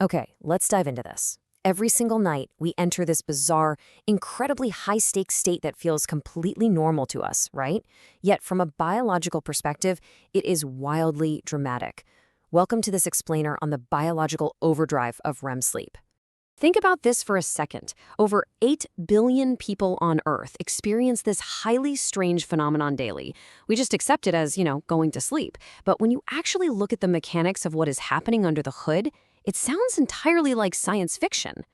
Okay, let's dive into this. Every single night, we enter this bizarre, incredibly high-stakes state that feels completely normal to us, right? Yet, from a biological perspective, it is wildly dramatic. Welcome to this explainer on the biological overdrive of REM sleep. Think about this for a second. Over 8 billion people on Earth experience this highly strange phenomenon daily. We just accept it as, going to sleep. But when you actually look at the mechanics of what is happening under the hood, it sounds entirely like science fiction.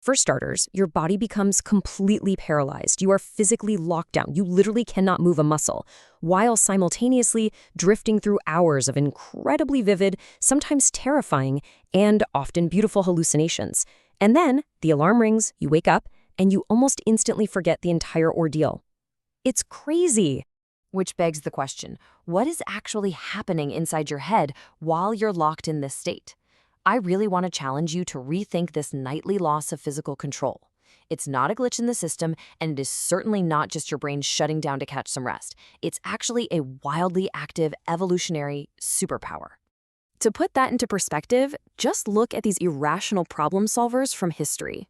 For starters, your body becomes completely paralyzed. You are physically locked down. You literally cannot move a muscle, while simultaneously drifting through hours of incredibly vivid, sometimes terrifying, and often beautiful hallucinations. And then the alarm rings, you wake up, and you almost instantly forget the entire ordeal. It's crazy. Which begs the question, what is actually happening inside your head while you're locked in this state? I really want to challenge you to rethink this nightly loss of physical control. It's not a glitch in the system, and it is certainly not just your brain shutting down to catch some rest. It's actually a wildly active evolutionary superpower. To put that into perspective, just look at these irrational problem solvers from history.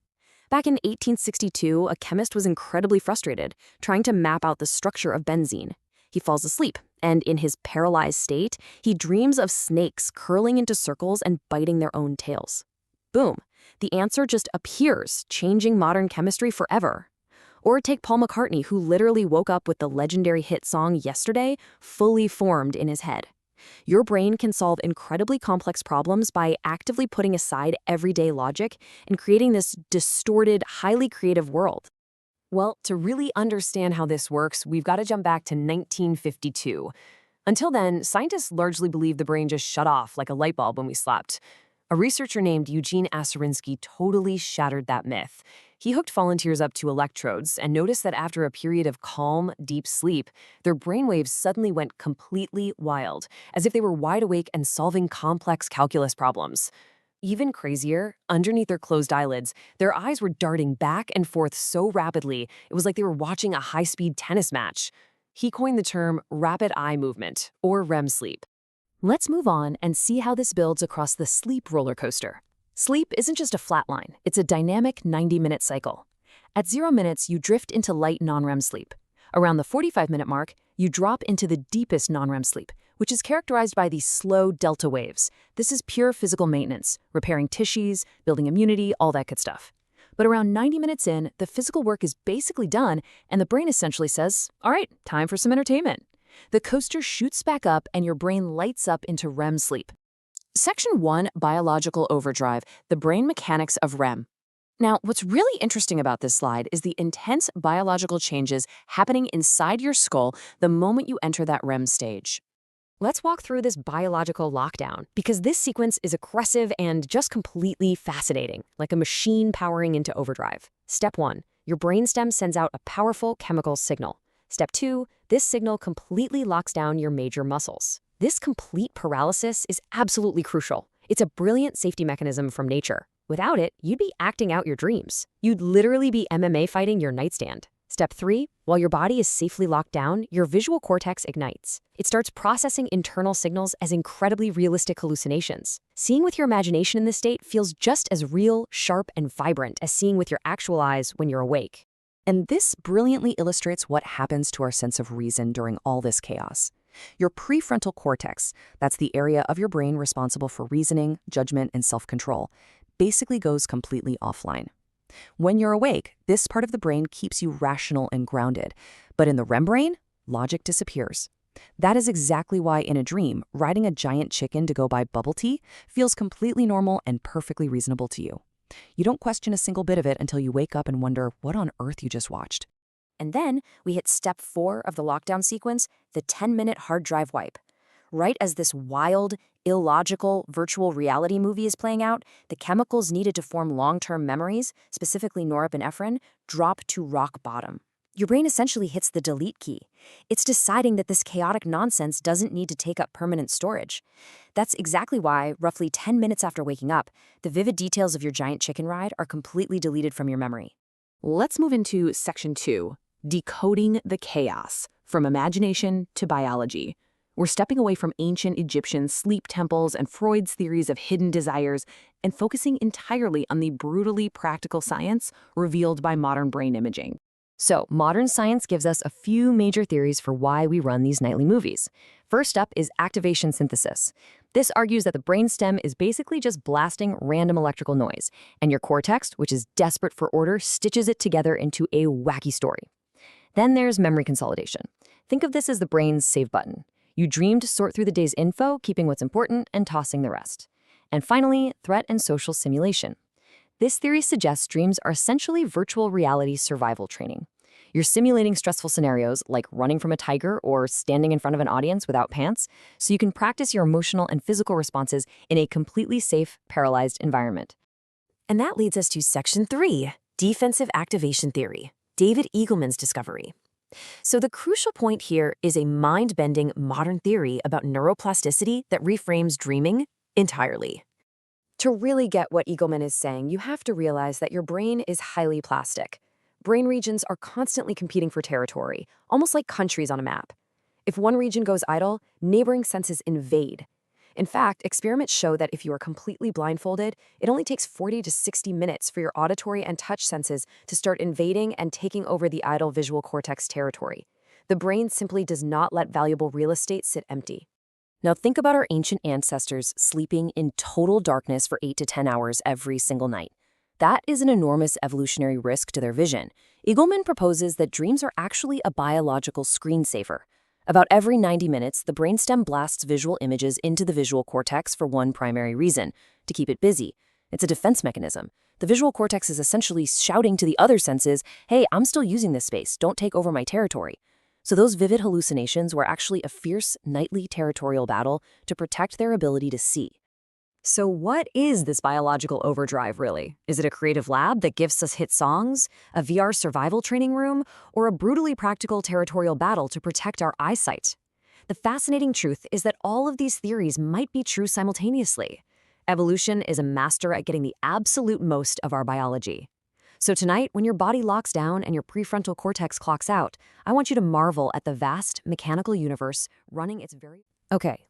Back in 1862, a chemist was incredibly frustrated, trying to map out the structure of benzene. He falls asleep, and in his paralyzed state, he dreams of snakes curling into circles and biting their own tails. Boom, the answer just appears, changing modern chemistry forever. Or take Paul McCartney, who literally woke up with the legendary hit song Yesterday fully formed in his head. Your brain can solve incredibly complex problems by actively putting aside everyday logic and creating this distorted, highly creative world. Well, to really understand how this works, we've got to jump back to 1952. Until then, scientists largely believed the brain just shut off like a light bulb when we slept. A researcher named Eugene Aserinsky totally shattered that myth. He hooked volunteers up to electrodes and noticed that after a period of calm, deep sleep, their brainwaves suddenly went completely wild, as if they were wide awake and solving complex calculus problems. Even crazier, underneath their closed eyelids, their eyes were darting back and forth so rapidly, it was like they were watching a high-speed tennis match. He coined the term rapid eye movement, or REM sleep. Let's move on and see how this builds across the sleep roller coaster. Sleep isn't just a flat line, it's a dynamic 90-minute cycle. At 0 minutes, you drift into light non-REM sleep. Around the 45-minute mark, you drop into the deepest non-REM sleep, which is characterized by these slow delta waves. This is pure physical maintenance, repairing tissues, building immunity, all that good stuff. But around 90 minutes in, the physical work is basically done, and the brain essentially says, all right, time for some entertainment. The coaster shoots back up, and your brain lights up into REM sleep. Section 1, Biological Overdrive, the brain mechanics of REM. Now, what's really interesting about this slide is the intense biological changes happening inside your skull the moment you enter that REM stage. Let's walk through this biological lockdown, because this sequence is aggressive and just completely fascinating, like a machine powering into overdrive. Step 1, your brainstem sends out a powerful chemical signal. Step 2, this signal completely locks down your major muscles. This complete paralysis is absolutely crucial. It's a brilliant safety mechanism from nature. Without it, you'd be acting out your dreams. You'd literally be MMA fighting your nightstand. Step 3, while your body is safely locked down, your visual cortex ignites. It starts processing internal signals as incredibly realistic hallucinations. Seeing with your imagination in this state feels just as real, sharp, and vibrant as seeing with your actual eyes when you're awake. And this brilliantly illustrates what happens to our sense of reason during all this chaos. Your prefrontal cortex, that's the area of your brain responsible for reasoning, judgment, and self-control, basically goes completely offline. When you're awake, this part of the brain keeps you rational and grounded, but in the REM brain, logic disappears. That is exactly why in a dream, riding a giant chicken to go buy bubble tea feels completely normal and perfectly reasonable to you. You don't question a single bit of it until you wake up and wonder what on earth you just watched. And then we hit step 4 of the lockdown sequence, the 10-minute hard drive wipe. Right as this wild, illogical virtual reality movie is playing out, the chemicals needed to form long-term memories, specifically norepinephrine, drop to rock bottom. Your brain essentially hits the delete key. It's deciding that this chaotic nonsense doesn't need to take up permanent storage. That's exactly why, roughly 10 minutes after waking up, the vivid details of your giant chicken ride are completely deleted from your memory. Let's move into Section 2, Decoding the Chaos, from Imagination to Biology. We're stepping away from ancient Egyptian sleep temples and Freud's theories of hidden desires and focusing entirely on the brutally practical science revealed by modern brain imaging. So, modern science gives us a few major theories for why we run these nightly movies. First up is activation synthesis. This argues that the brainstem is basically just blasting random electrical noise, and your cortex, which is desperate for order, stitches it together into a wacky story. Then there's memory consolidation. Think of this as the brain's save button. You dream to sort through the day's info, keeping what's important and tossing the rest. And finally, threat and social simulation. This theory suggests dreams are essentially virtual reality survival training. You're simulating stressful scenarios like running from a tiger or standing in front of an audience without pants, so you can practice your emotional and physical responses in a completely safe, paralyzed environment. And that leads us to Section 3, Defensive Activation Theory, David Eagleman's discovery. So the crucial point here is a mind-bending modern theory about neuroplasticity that reframes dreaming entirely. To really get what Eagleman is saying, you have to realize that your brain is highly plastic. Brain regions are constantly competing for territory, almost like countries on a map. If one region goes idle, neighboring senses invade. In fact, experiments show that if you are completely blindfolded, it only takes 40 to 60 minutes for your auditory and touch senses to start invading and taking over the idle visual cortex territory. The brain simply does not let valuable real estate sit empty. Now think about our ancient ancestors sleeping in total darkness for 8 to 10 hours every single night. That is an enormous evolutionary risk to their vision. Eagleman proposes that dreams are actually a biological screensaver. About every 90 minutes, the brainstem blasts visual images into the visual cortex for one primary reason: to keep it busy. It's a defense mechanism. The visual cortex is essentially shouting to the other senses, "Hey, I'm still using this space, don't take over my territory." So those vivid hallucinations were actually a fierce, nightly territorial battle to protect their ability to see. So what is this biological overdrive, really? Is it a creative lab that gifts us hit songs, a VR survival training room, or a brutally practical territorial battle to protect our eyesight? The fascinating truth is that all of these theories might be true simultaneously. Evolution is a master at getting the absolute most of our biology. So tonight, when your body locks down and your prefrontal cortex clocks out, I want you to marvel at the vast mechanical universe running its very... Okay.